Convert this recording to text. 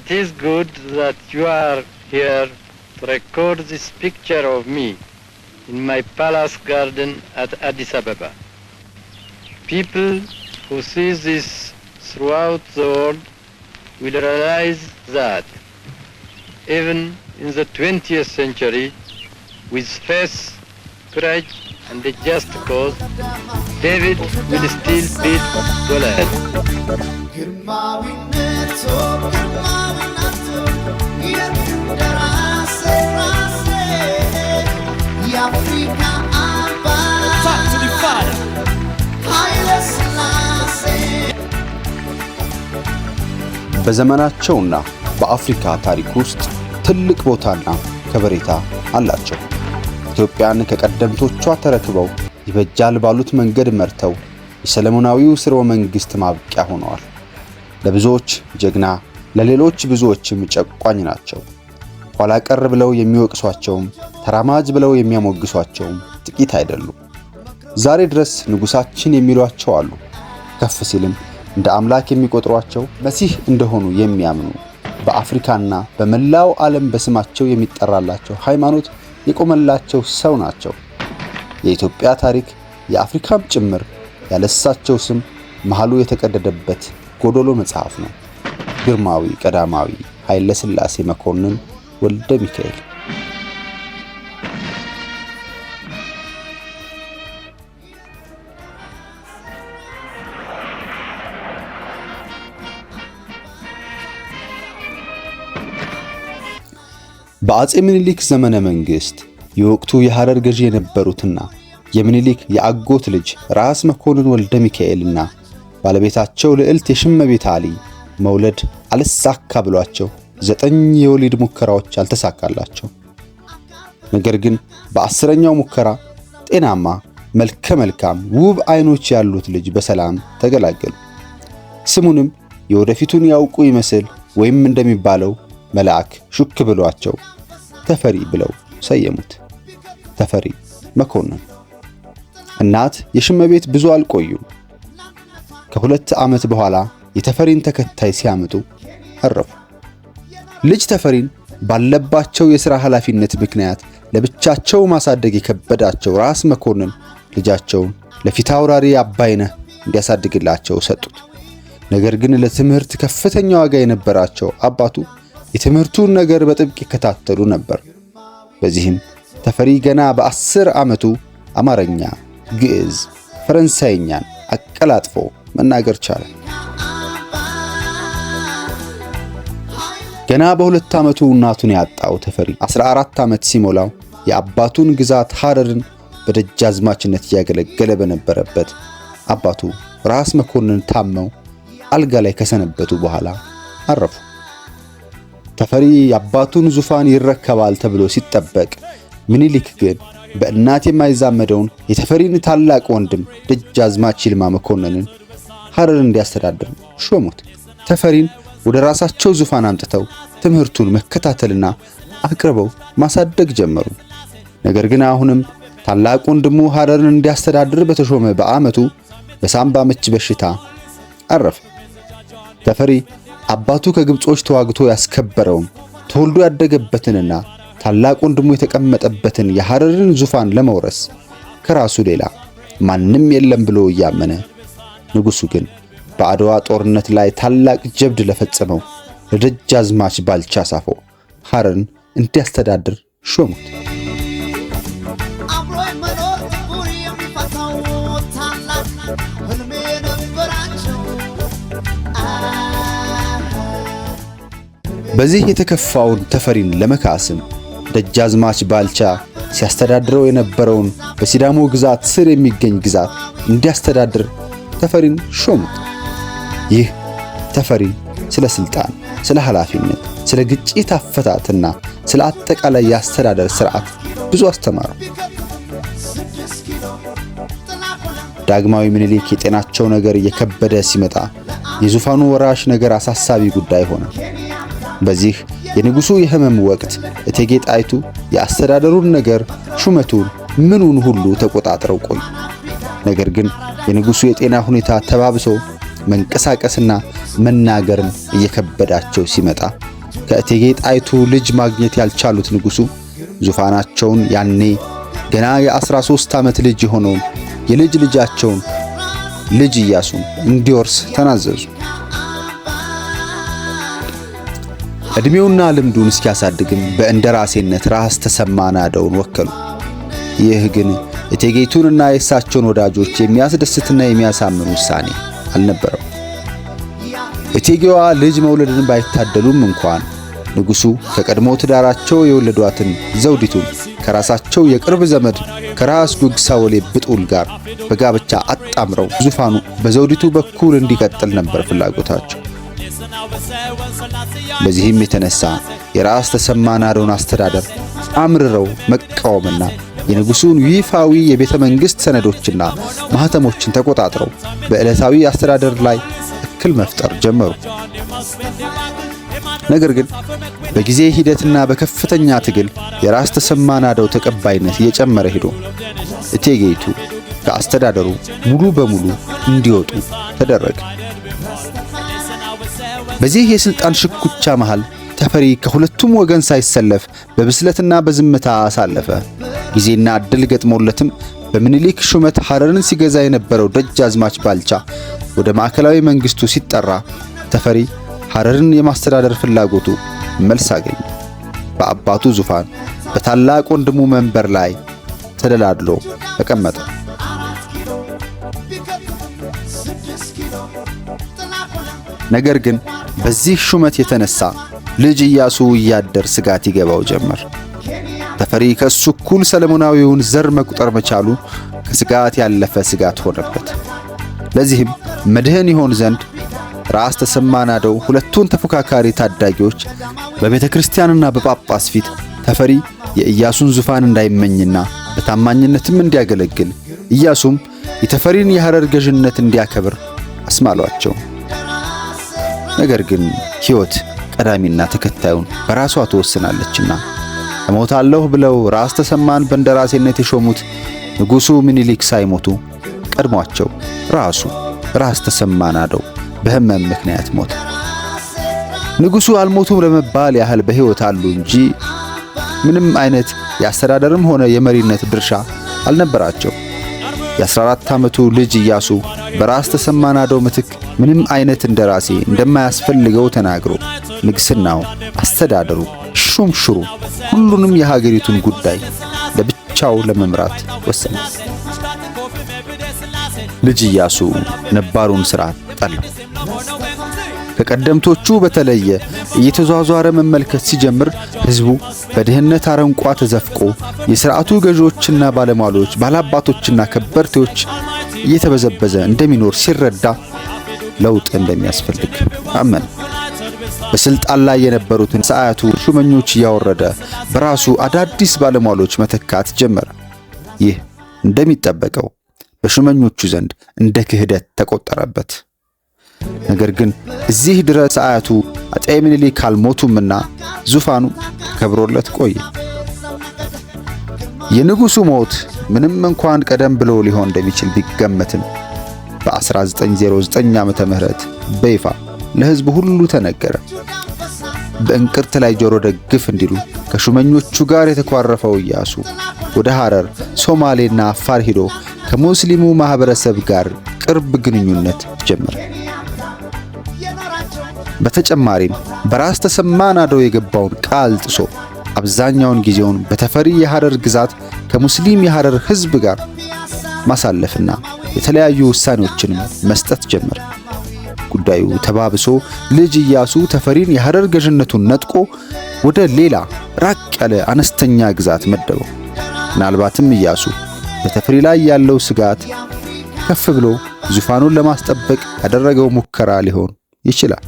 It is good that you are here to record this picture of me in my palace garden at Addis Ababa. People who see this throughout the world will realize that even in the 20th century, with faith, courage, and a just cause, David will still beat Goliath. በዘመናቸውና በአፍሪካ ታሪክ ውስጥ ትልቅ ቦታና ከበሬታ አላቸው። ኢትዮጵያን ከቀደምቶቿ ተረክበው ይበጃል ባሉት መንገድ መርተው የሰለሞናዊው ሥርወ መንግሥት ማብቂያ ሆነዋል። ለብዙዎች ጀግና፣ ለሌሎች ብዙዎችም ጨቋኝ ናቸው። ኋላ ቀር ብለው የሚወቅሷቸውም ተራማጅ ብለው የሚያሞግሷቸውም ጥቂት አይደሉም። ዛሬ ድረስ ንጉሳችን የሚሏቸው አሉ። ከፍ ሲልም እንደ አምላክ የሚቆጥሯቸው መሲህ እንደሆኑ የሚያምኑ በአፍሪካና በመላው ዓለም በስማቸው የሚጠራላቸው ሃይማኖት የቆመላቸው ሰው ናቸው። የኢትዮጵያ ታሪክ የአፍሪካም ጭምር ያለሳቸው ስም መሃሉ የተቀደደበት ጎዶሎ መጽሐፍ ነው። ግርማዊ ቀዳማዊ ኃይለ ሥላሴ መኮንን ወልደ ሚካኤል። በአጼ ምኒልክ ዘመነ መንግስት የወቅቱ የሐረር ገዢ የነበሩትና የምኒልክ የአጎት ልጅ ራስ መኮንን ወልደ ሚካኤልና ባለቤታቸው ልዕልት የሽመቤት አሊ መውለድ አልሳካ ብሏቸው 9 የወሊድ ሙከራዎች አልተሳካላቸው። ነገር ግን በ10ኛው ሙከራ ጤናማ መልከ መልካም ውብ አይኖች ያሉት ልጅ በሰላም ተገላገሉ። ስሙንም የወደፊቱን ያውቁ ይመስል ወይም እንደሚባለው መልአክ ሹክ ብሏቸው ተፈሪ ብለው ሰየሙት። ተፈሪ መኮንን። እናት የሽመቤት ብዙ አልቆዩም። ከ2 ዓመት በኋላ የተፈሪን ተከታይ ሲያመጡ አረፉ። ልጅ ተፈሪን ባለባቸው የሥራ ኃላፊነት ምክንያት ለብቻቸው ማሳደግ የከበዳቸው ራስ መኮንን ልጃቸውን ለፊት አውራሪ አባይነህ እንዲያሳድግላቸው ሰጡት። ነገር ግን ለትምህርት ከፍተኛ ዋጋ የነበራቸው አባቱ የትምህርቱን ነገር በጥብቅ ይከታተሉ ነበር። በዚህም ተፈሪ ገና በ10 ዓመቱ አማርኛ፣ ግዕዝ፣ ፈረንሳይኛን አቀላጥፎ መናገር ቻለ። ገና በ2 ዓመቱ እናቱን ያጣው ተፈሪ 14 ዓመት ሲሞላው የአባቱን ግዛት ሐረርን በደጃዝማችነት እያገለገለ በነበረበት አባቱ ራስ መኮንን ታመው አልጋ ላይ ከሰነበቱ በኋላ አረፉ። ተፈሪ የአባቱን ዙፋን ይረከባል ተብሎ ሲጠበቅ ምኒልክ ግን በእናት የማይዛመደውን የተፈሪን ታላቅ ወንድም ደጃዝማች ይልማ መኮንንን ሐረርን እንዲያስተዳድር ሾሙት። ተፈሪን ወደ ራሳቸው ዙፋን አምጥተው ትምህርቱን መከታተልና አቅርበው ማሳደግ ጀመሩ። ነገር ግን አሁንም ታላቅ ወንድሙ ሐረርን እንዲያስተዳድር በተሾመ በዓመቱ በሳምባ ምች በሽታ አረፈ። ተፈሪ አባቱ ከግብጾች ተዋግቶ ያስከበረውን ተወልዶ ያደገበትንና ታላቅ ወንድሙ የተቀመጠበትን የሐረርን ዙፋን ለመውረስ ከራሱ ሌላ ማንም የለም ብሎ እያመነ ንጉሱ ግን በአድዋ ጦርነት ላይ ታላቅ ጀብድ ለፈጸመው ለደጃዝማች ባልቻ ሳፎ ሐረርን እንዲያስተዳድር ሾሙት። በዚህ የተከፋውን ተፈሪን ለመካስም ደጃዝማች ባልቻ ሲያስተዳድረው የነበረውን በሲዳሞ ግዛት ስር የሚገኝ ግዛት እንዲያስተዳድር ተፈሪን ሾሙት። ይህ ተፈሪ ስለ ስልጣን፣ ስለ ኃላፊነት፣ ስለ ግጭት አፈታትና ስለ አጠቃላይ የአስተዳደር ሥርዓት ብዙ አስተማረው። ዳግማዊ ምኒልክ የጤናቸው ነገር እየከበደ ሲመጣ የዙፋኑ ወራሽ ነገር አሳሳቢ ጉዳይ ሆነ። በዚህ የንጉሱ የህመም ወቅት እቴጌ ጣይቱ የአስተዳደሩን ነገር ሹመቱን ምኑን ሁሉ ተቆጣጥረው ቆዩ። ነገር ግን የንጉሱ የጤና ሁኔታ ተባብሶ መንቀሳቀስና መናገርን እየከበዳቸው ሲመጣ ከእቴጌ ጣይቱ ልጅ ማግኘት ያልቻሉት ንጉሡ ዙፋናቸውን ያኔ ገና የ13 ዓመት ልጅ የሆነውን የልጅ ልጃቸውን ልጅ ኢያሱን እንዲወርስ ተናዘዙ። እድሜውና ልምዱን እስኪያሳድግም በእንደራሴነት ራስ ተሰማ ናደውን ወከሉ። ይህ ግን እቴጌይቱንና የእሳቸውን ወዳጆች የሚያስደስትና የሚያሳምን ውሳኔ አልነበረም። እቴጌዋ ልጅ መውለድን ባይታደሉም እንኳን ንጉሡ ከቀድሞ ትዳራቸው የወለዷትን ዘውዲቱን ከራሳቸው የቅርብ ዘመድ ከራስ ጉግሳ ወሌ ብጡል ጋር በጋብቻ አጣምረው ዙፋኑ በዘውዲቱ በኩል እንዲቀጥል ነበር ፍላጎታቸው። በዚህም የተነሳ የራስ ተሰማ ናደውን አስተዳደር አምርረው መቃወምና የንጉሡን ይፋዊ የቤተ መንግሥት ሰነዶችና ማህተሞችን ተቆጣጥረው በዕለታዊ አስተዳደር ላይ እክል መፍጠር ጀመሩ። ነገር ግን በጊዜ ሂደትና በከፍተኛ ትግል የራስ ተሰማ ናደው ተቀባይነት እየጨመረ ሄዶ እቴጌይቱ ከአስተዳደሩ ሙሉ በሙሉ እንዲወጡ ተደረገ። በዚህ የስልጣን ሽኩቻ መሃል ተፈሪ ከሁለቱም ወገን ሳይሰለፍ በብስለትና በዝምታ አሳለፈ። ጊዜና ዕድል ገጥሞለትም በምኒልክ ሹመት ሐረርን ሲገዛ የነበረው ደጃዝማች ባልቻ ወደ ማዕከላዊ መንግስቱ ሲጠራ ተፈሪ ሐረርን የማስተዳደር ፍላጎቱ መልስ አገኘ። በአባቱ ዙፋን በታላቅ ወንድሙ መንበር ላይ ተደላድሎ ተቀመጠ። ነገር ግን በዚህ ሹመት የተነሳ ልጅ ኢያሱ እያደር ስጋት ይገባው ጀመር። ተፈሪ ከሱ እኩል ሰለሞናዊውን ዘር መቁጠር መቻሉ ከስጋት ያለፈ ስጋት ሆነበት። ለዚህም መድህን ይሆን ዘንድ ራስ ተሰማ ናደው ሁለቱን ተፎካካሪ ታዳጊዎች በቤተ ክርስቲያንና በጳጳስ ፊት ተፈሪ የኢያሱን ዙፋን እንዳይመኝና በታማኝነትም እንዲያገለግል ኢያሱም የተፈሪን የሐረር ገዥነት እንዲያከብር አስማሏቸው። ነገር ግን ሕይወት ቀዳሚና ተከታዩን በራሷ ትወስናለችና እሞታለሁ ብለው ራስ ተሰማን በእንደራሴነት የሾሙት ንጉሡ ምኒልክ ሳይሞቱ ቀድሟቸው ራስ ተሰማ ናደው በህመም ምክንያት ሞተ። ንጉሡ አልሞቱም ለመባል ያህል በሕይወት አሉ እንጂ ምንም አይነት የአስተዳደርም ሆነ የመሪነት ድርሻ አልነበራቸው። የ14 ዓመቱ ልጅ ኢያሱ በራስ ተሰማ ናደው ምትክ ምንም አይነት እንደራሴ እንደማያስፈልገው ተናግሮ ንግስናው፣ አስተዳደሩ፣ ሹምሽሩ ሁሉንም የሀገሪቱን ጉዳይ ለብቻው ለመምራት ወሰነ። ልጅ ኢያሱ ነባሩን ሥርዓት ጠላው። ከቀደምቶቹ በተለየ እየተዟዟረ መመልከት ሲጀምር ሕዝቡ በድህነት አረንቋ ተዘፍቆ የሥርዓቱ ገዢዎችና ባለሟሎች ባላባቶችና ከበርቴዎች እየተበዘበዘ እንደሚኖር ሲረዳ ለውጥ እንደሚያስፈልግ አመነ። በስልጣን ላይ የነበሩትን ሰዓቱ ሹመኞች እያወረደ በራሱ አዳዲስ ባለሟሎች መተካት ጀመረ። ይህ እንደሚጠበቀው በሹመኞቹ ዘንድ እንደ ክህደት ተቆጠረበት። ነገር ግን እዚህ ድረስ አያቱ አጤ ምኒልክ ካልሞቱምና ዙፋኑ ተከብሮለት ቆየ። የንጉሡ ሞት ምንም እንኳን ቀደም ብሎ ሊሆን እንደሚችል ቢገመትም በ1909 ዓመተ ምህረት በይፋ ለሕዝቡ ሁሉ ተነገረ። በእንቅርት ላይ ጆሮ ደግፍ እንዲሉ ከሹመኞቹ ጋር የተኳረፈው ኢያሱ ወደ ሐረር፣ ሶማሌና አፋር ሄዶ ከሙስሊሙ ማህበረሰብ ጋር ቅርብ ግንኙነት ጀመረ። በተጨማሪም በራስ ተሰማ ናደው የገባውን ቃል ጥሶ አብዛኛውን ጊዜውን በተፈሪ የሐረር ግዛት ከሙስሊም የሐረር ሕዝብ ጋር ማሳለፍና የተለያዩ ውሳኔዎችንም መስጠት ጀመረ። ጉዳዩ ተባብሶ ልጅ ኢያሱ ተፈሪን የሐረር ገዥነቱን ነጥቆ ወደ ሌላ ራቅ ያለ አነስተኛ ግዛት መደበው። ምናልባትም ኢያሱ በተፈሪ ላይ ያለው ስጋት ከፍ ብሎ ዙፋኑን ለማስጠበቅ ያደረገው ሙከራ ሊሆን ይችላል።